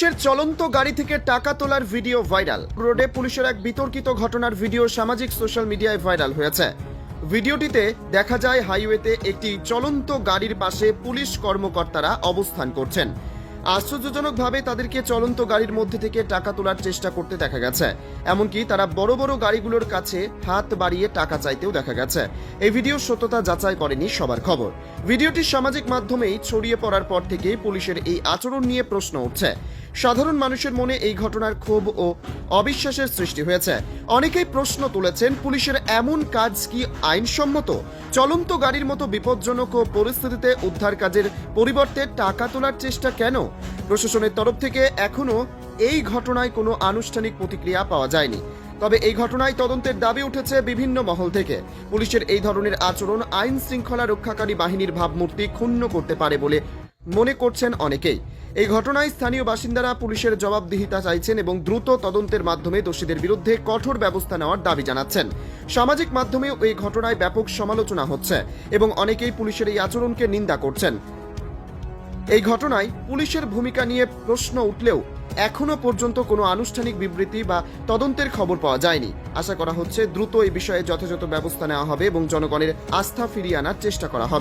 পুলিশের চলন্ত গাড়ি থেকে টাকা তোলার ভিডিও ভাইরাল। রোডে পুলিশের এক বিতর্কিত ঘটনার ভিডিও সামাজিক সোশ্যাল মিডিয়ায় ভাইরাল হয়েছে। ভিডিওটিতে দেখা যায় হাইওয়েতে একটি চলন্ত গাড়ির পাশে পুলিশ কর্মকর্তারা অবস্থান করছেন। আশ্চর্যজনকভাবে তাদেরকে চলন্ত গাড়ির মধ্যে থেকে টাকা তোলার চেষ্টা করতে দেখা গেছে। এমনকি তারা বড় বড় গাড়িগুলোর কাছে হাত বাড়িয়ে টাকা চাইতেও দেখা গেছে। এই ভিডিওর সত্যতা যাচাই করেনি সবার খবর। ভিডিওটি সামাজিক মাধ্যমেই ছড়িয়ে পড়ার পর থেকে পুলিশের এই আচরণ নিয়ে প্রশ্ন উঠছে। সাধারণ মানুষের মনে এই ঘটনার ক্ষোভ ও অবিশ্বাসের সৃষ্টি হয়েছে। অনেকেই প্রশ্ন তুলেছেন, পুলিশের এমন কাজ কি আইনসম্মত? চলন্ত গাড়ির মতো বিপজ্জনক ও পরিস্থিতিতে উদ্ধার কাজের পরিবর্তে টাকা তোলার চেষ্টা কেন? প্রশাসনের তরফ থেকে এখনো এই ঘটনায় কোনো আনুষ্ঠানিক প্রতিক্রিয়া পাওয়া যায়নি। তবে এই ঘটনায় তদন্তের দাবি উঠেছে বিভিন্ন মহল থেকে। পুলিশের এই ধরনের আচরণ আইন শৃঙ্খলা রক্ষাকারী বাহিনীর ভাবমূর্তি ক্ষুণ্ণ করতে পারে বলে মনে করছেন অনেকেই। এই ঘটনায় স্থানীয় বাসিন্দারা পুলিশের জবাবদিহিতা চাইছেন এবং দ্রুত তদন্তের মাধ্যমে দোষীদের বিরুদ্ধে কঠোর ব্যবস্থা নেওয়ার দাবি জানাচ্ছেন। সামাজিক মাধ্যমেও এই ঘটনায় ব্যাপক সমালোচনা হচ্ছে এবং অনেকেই পুলিশের এই আচরণকে নিন্দা করছেন। এই ঘটনায় পুলিশের ভূমিকা নিয়ে প্রশ্ন উঠলেও এখনো পর্যন্ত কোনো আনুষ্ঠানিক বিবৃতি বা তদন্তের খবর পাওয়া যায়নি। আশা করা হচ্ছে দ্রুত এই বিষয়ে যথাযথ ব্যবস্থা নেওয়া হবে এবং জনগণের আস্থা ফিরিয়ে আনার চেষ্টা করা হবে।